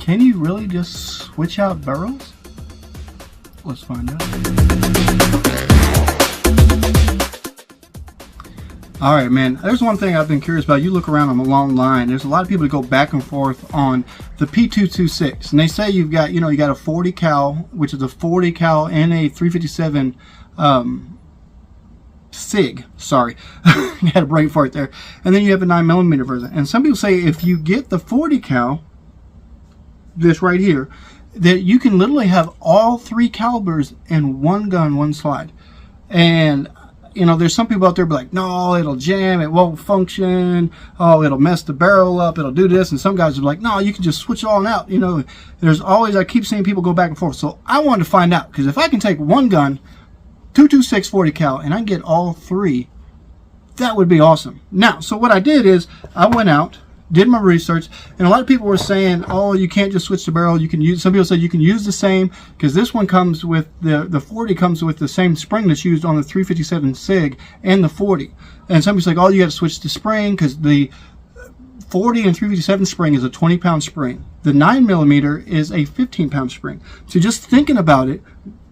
Can you really just switch out barrels? Let's find out. Alright, man, there's one thing I've been curious about. You look around on the long line, there's a lot of people that go back and forth on the P226, and they say you've got, you know, you got a 40 cal, which is a 40 cal and a 357 SIG, sorry, you had a brain fart there, and then you have a 9mm version. And some people say if you get the 40 cal, this right here, that you can literally have all three calibers in one gun, one slide. And you know, there's some people out there be like, no, it'll jam, it won't function, oh, it'll mess the barrel up, it'll do this. And some guys are like, no, you can just switch it all out. You know, there's always, I keep seeing people go back and forth. So I wanted to find out, because if I can take one gun, 226 40 cal, and I can get all three, that would be awesome. Now, so what I did is I went out, did my research, and a lot of people were saying, oh, you can't just switch the barrel. You can use, some people said you can use the same, because this one comes with the 40 comes with the same spring that's used on the 357 SIG and the 40. And some people say, oh, you got to switch the spring, because the 40 and 357 spring is a 20-pound spring. The 9mm is a 15-pound spring. So just thinking about it,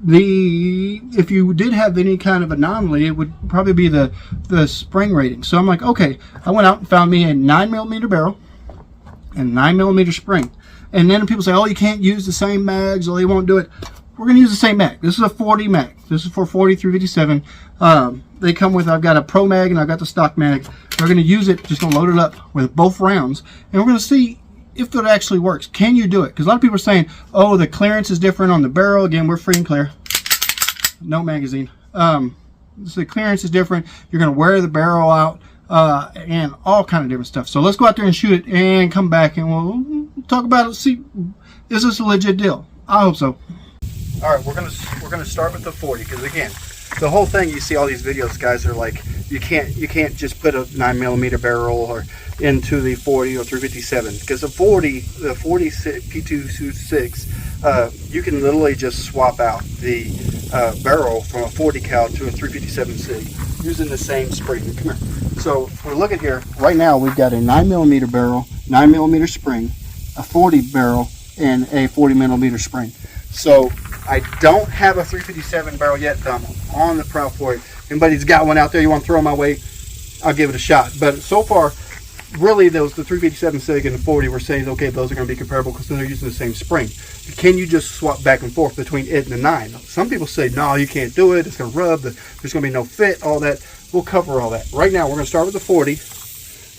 if you did have any kind of anomaly, it would probably be the spring rating. So I'm like, okay, I went out and found me a 9mm barrel and 9mm spring. And then people say, oh, you can't use the same mags, or they won't do it. We're going to use the same mag. This is a 40 mag. This is for 40 357. They come with, I've got a pro mag and I've got the stock mag. We're going to use it, just going to load it up with both rounds, and we're going to see if it actually works. Can you do it? Because a lot of people are saying, oh, the clearance is different on the barrel. Again, we're free and clear. No magazine. So the clearance is different. You're going to wear the barrel out, and all kind of different stuff. So let's go out there and shoot it and come back and we'll talk about it. See, is this a legit deal? I hope so. All right, we're gonna start with the 40, because again, the whole thing, you see all these videos, guys are like, you can't just put a 9mm barrel or into the 40 or 357, because the 40 P226, you can literally just swap out the barrel from a 40 cal to a 357 SIG using the same spring. Come here. So if we're looking here right now, we've got a 9mm barrel, 9mm spring, a 40 barrel, and a 40mm spring. So I don't have a 357 barrel yet, but I'm on the prowl for it. Anybody's got one out there you want to throw my way, I'll give it a shot. But so far, really, the 357 SIG and the 40, we're saying, okay, those are going to be comparable because they're using the same spring. Can you just swap back and forth between it and the 9? Some people say, no, you can't do it. It's going to rub. There's going to be no fit, all that. We'll cover all that. Right now, we're going to start with the 40.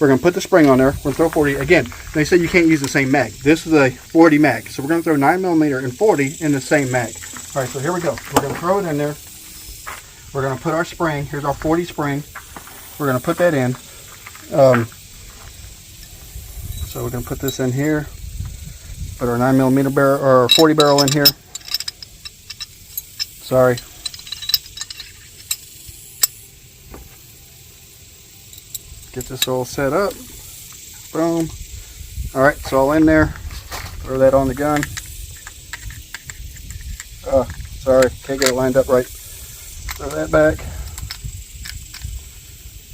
We're going to put the spring on there. We're going to throw 40. Again, they say you can't use the same mag. This is a 40 mag. So we're going to throw 9mm and 40 in the same mag. All right, so here we go. We're going to throw it in there. We're going to put our spring. Here's our 40 spring. We're going to put that in. So we're going to put this in here. Put our 9mm barrel, or 40 barrel in here. Sorry. Get this all set up. Boom. Alright, it's all in there. Throw that on the gun. Sorry, can't get it lined up right. Throw that back.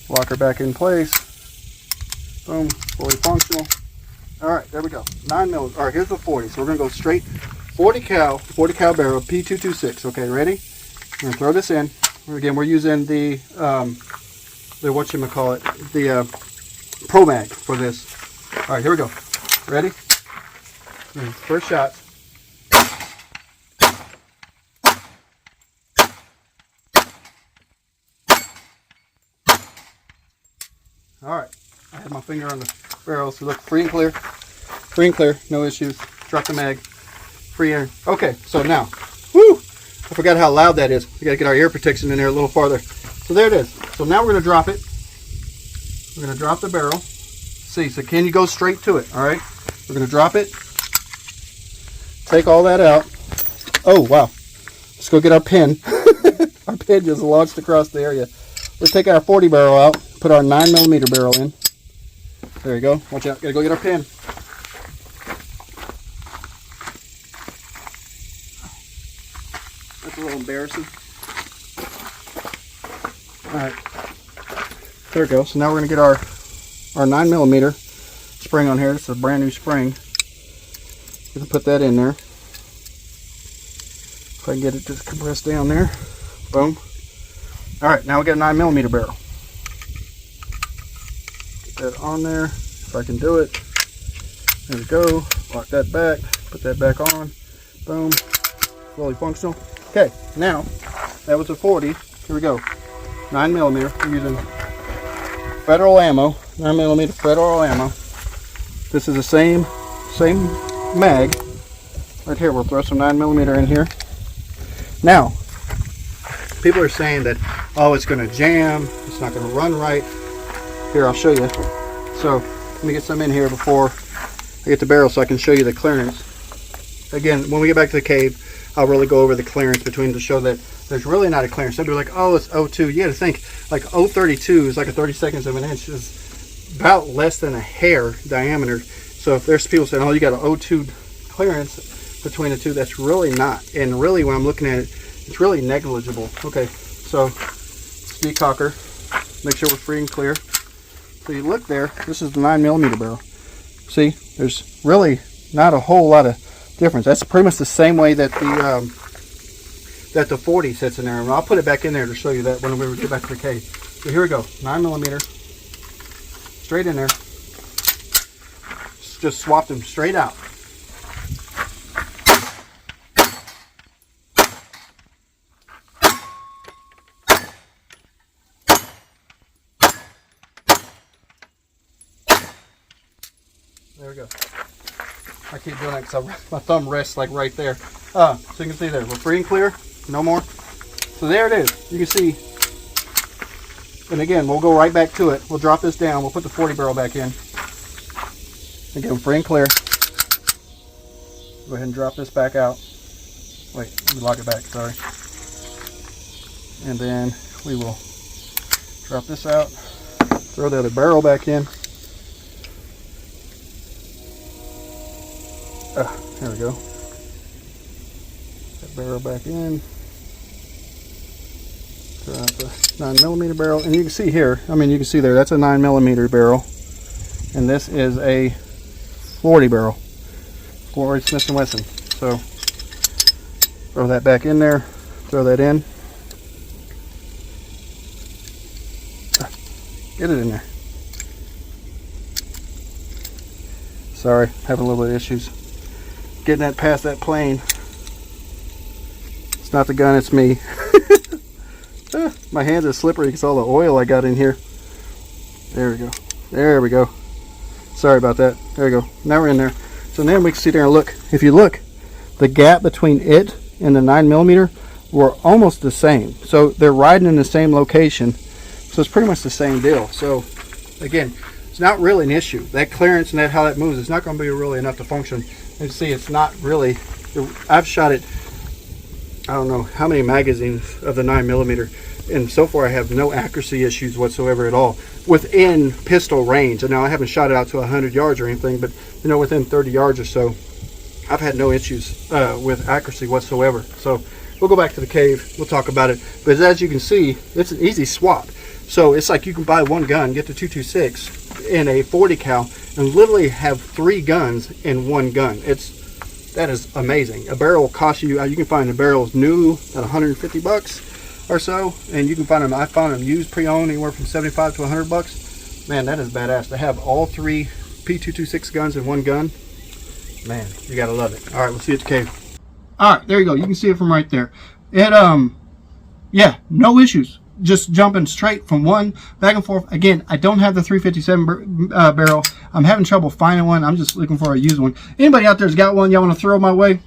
Lock her back in place. Boom, fully functional. Alright, there we go. 9mm. Alright, here's the 40. So we're going to go straight 40 cal barrel, P226. Okay, ready? We're going to throw this in. Again, we're using the whatchamacallit, the Pro Mag for this. Alright, here we go. Ready? First shot. Alright, I have my finger on the barrel, so look, free and clear. Free and clear, no issues. Drop the mag. Free air. Okay, so now, whoo! I forgot how loud that is. We got to get our ear protection in there a little farther. So there it is. So now we're going to drop it. We're going to drop the barrel. See, so can you go straight to it? Alright, we're going to drop it. Take all that out. Oh, wow. Let's go get our pin. Our pin just launched across the area. Let's take our 40 barrel out. Put our 9mm barrel in. There you go. Watch out. Gotta go get our pin. That's a little embarrassing. Alright. There we go. So now we're going to get our 9mm spring on here. This is a brand new spring. can put that in there. If I can get it just compressed down there. Boom. Alright, now we got a 9mm barrel. Get that on there, if I can do it. There we go. Lock that back. Put that back on. Boom. Fully functional. Okay, now, that was a 40. Here we go. 9mm. We're using Federal ammo. 9mm Federal ammo. This is the same mag. Right here, we'll throw some 9mm in here. Now, people are saying that, oh, it's going to jam, it's not going to run right. Here, I'll show you. So, let me get some in here before I get the barrel so I can show you the clearance. Again, when we get back to the cave, I'll really go over the clearance between to show that there's really not a clearance. Some people are like, oh, it's 0.2. You got to think, like 0.32 is like a 32nd of an inch. It's about less than a hair diameter. So if there's people saying, oh, you got an 0.2 clearance between the two, that's really not. And really, when I'm looking at it, it's really negligible. Okay, so decocker, make sure we're free and clear. So you look there, this is the 9mm barrel. See, there's really not a whole lot of difference. That's pretty much the same way that the 40 sits in there. And I'll put it back in there to show you that when we get back to the cave. So here we go, 9mm, straight in there. Just swap them straight out. There we go. I keep doing it because my thumb rests like right there. So you can see there, we're free and clear, no more. So there it is. You can see, and again, we'll go right back to it. We'll drop this down. We'll put the 40 barrel back in. Again, free and clear. Go ahead and drop this back out. Wait, let me lock it back, sorry. And then we will drop this out. Throw the other barrel back in. There we go. That barrel back in. Throw out the 9mm barrel. And you can see here, I mean, you can see there, that's a 9mm barrel. And this is a 40 barrel. Ford Smith & Wesson. So, throw that back in there. Throw that in. Get it in there. Sorry, having a little bit of issues getting that past that plane. It's not the gun, it's me. My hands are slippery because all the oil I got in here. There we go. There we go. Sorry about that. There we go. Now we're in there. So then we can sit there and look. If you look, the gap between it and the 9mm were almost the same. So they're riding in the same location. So it's pretty much the same deal. So again, it's not really an issue. That clearance and that how that moves, it's not going to be really enough to function. And see, it's not really. I've shot it, I don't know how many magazines of the 9mm, and so far I have no accuracy issues whatsoever at all within pistol range. And now I haven't shot it out to 100 yards or anything, but you know, within 30 yards or so, I've had no issues with accuracy whatsoever. So we'll go back to the cave, we'll talk about it. But as you can see, it's an easy swap. So it's like you can buy one gun, get the 226 in a 40 cal, and literally have 3 guns in one gun. That is amazing. A barrel will cost you, you can find the barrels new at 150 bucks or so, and you can find them, I found them used pre-owned anywhere from 75 to 100 bucks. Man, that is badass. To have all 3 P226 guns in one gun, man, you gotta love it. All right, we'll see you at the cave. All right, there you go. You can see it from right there. It, yeah, no issues. Just jumping straight from one back and forth. Again, I don't have the 357 barrel. I'm having trouble finding one. I'm just looking for a used one. Anybody out there's got one y'all want to throw my way?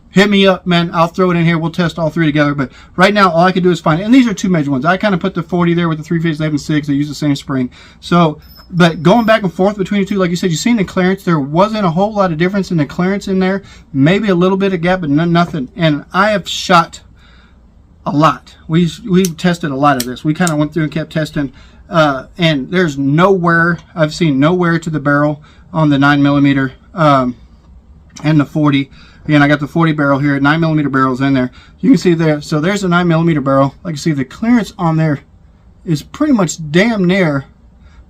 Hit me up, man. I'll throw it in here. We'll test all 3 together. But right now, all I can do is find it. And these are 2 major ones. I kind of put the 40 there with the 357.6. They use the same spring. So, but going back and forth between the two, like you said, you've seen the clearance. There wasn't a whole lot of difference in the clearance in there. Maybe a little bit of gap, but nothing. And I have shot a lot. We've tested a lot of this. We kind of went through and kept testing, and there's nowhere, I've seen nowhere to the barrel on the 9mm and the 40. Again, I got the 40 barrel here, 9mm barrels in there. You can see there, so there's a 9mm barrel. Like you see, the clearance on there is pretty much damn near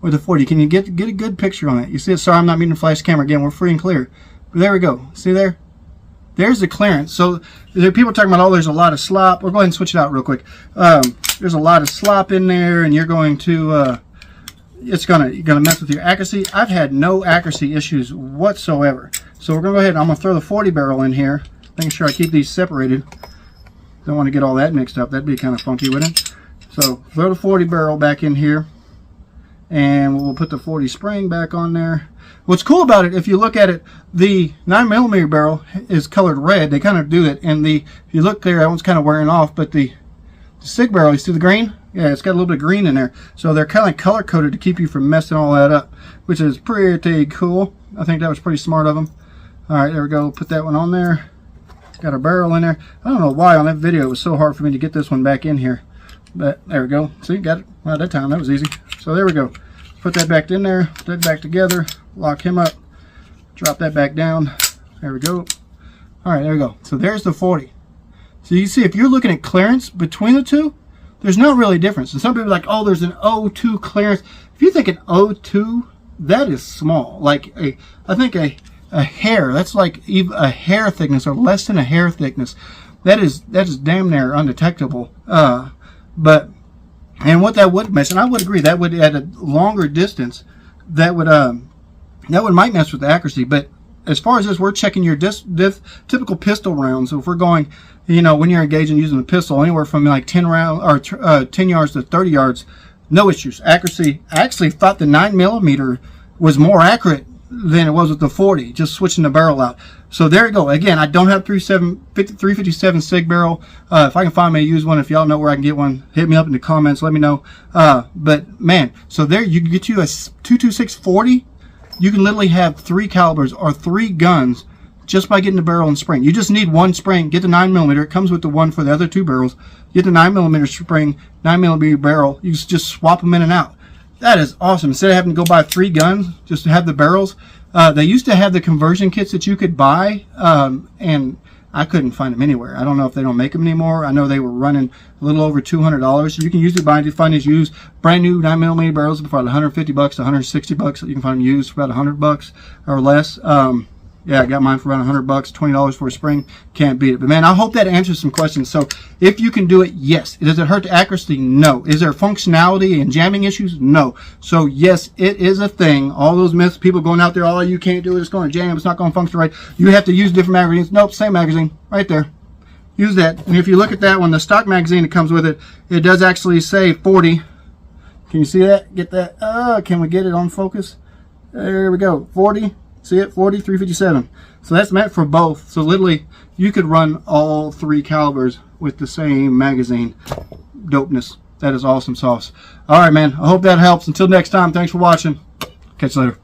with the 40. Can you get a good picture on it? You see it? Sorry, I'm not meaning to flash the camera again. We're free and clear. There we go. See there? There's the clearance. So there, people are talking about, oh, there's a lot of slop. We'll go ahead and switch it out real quick. There's a lot of slop in there, and you're going to, it's gonna mess with your accuracy. I've had no accuracy issues whatsoever. So we're gonna go ahead and I'm gonna throw the 40 barrel in here, making sure I keep these separated. Don't want to get all that mixed up. That'd be kind of funky, wouldn't it? So throw the 40 barrel back in here, and we'll put the 40 spring back on there. What's cool about it, if you look at it, the 9mm barrel is colored red. They kind of do that. And if you look there, that one's kind of wearing off. But the SIG barrel, you see the green? Yeah, it's got a little bit of green in there. So they're kind of color coded to keep you from messing all that up, which is pretty cool. I think that was pretty smart of them. All right, there we go. Put that one on there. Got our barrel in there. I don't know why on that video it was so hard for me to get this one back in here. But there we go. See, got it. Well, that time that was easy. So there we go. Put that back in there. Put that back together. Lock him up. Drop that back down. There we go. All right, there we go. So there's the 40. So you see, if you're looking at clearance between the two, there's not really a difference. And some people are like, oh, there's an 0.2 clearance. If you think an 0.2, that is small. Like I think a hair. That's like even a hair thickness or less than a hair thickness. That is damn near undetectable. But and what that would mess, and I would agree, that would at a longer distance, that would might mess with the accuracy. But as far as this, we're checking your typical pistol rounds. So if we're going, you know, when you're engaging using the pistol, anywhere from like 10 yards to 30 yards, no issues. Accuracy. I actually thought the 9mm was more accurate than it was with the 40, just switching the barrel out. So there you go. Again, I don't have 357 SIG barrel. If I can find me a used one, if y'all know where I can get one, hit me up in the comments, let me know. But man, so there you can get you a 226 40. You can literally have 3 calibers or 3 guns just by getting the barrel and spring. You just need one spring. Get the 9mm. It comes with the one for the other 2 barrels. Get the 9mm spring, 9mm barrel. You just swap them in and out. That is awesome. Instead of having to go buy 3 guns just to have the barrels, they used to have the conversion kits that you could buy, and I couldn't find them anywhere. I don't know if they don't make them anymore. I know they were running a little over $200. You can usually find these used brand new 9mm barrels for about $150 to $160. You can find them used for about $100 or less. Yeah, I got mine for around $100, $20 for a spring. Can't beat it. But man, I hope that answers some questions. So if you can do it, yes. Does it hurt the accuracy? No. Is there functionality and jamming issues? No. So yes, it is a thing. All those myths, people going out there, oh, you can't do it, it's going to jam, it's not going to function right. You have to use different magazines. Nope, same magazine right there. Use that. And if you look at that one, the stock magazine that comes with it, it does actually say 40. Can you see that? Get that? Can we get it on focus? There we go. 40. See it? 40, 357. So that's meant for both. So literally, you could run all 3 calibers with the same magazine. Dopeness. That is awesome sauce. All right, man. I hope that helps. Until next time, thanks for watching. Catch you later.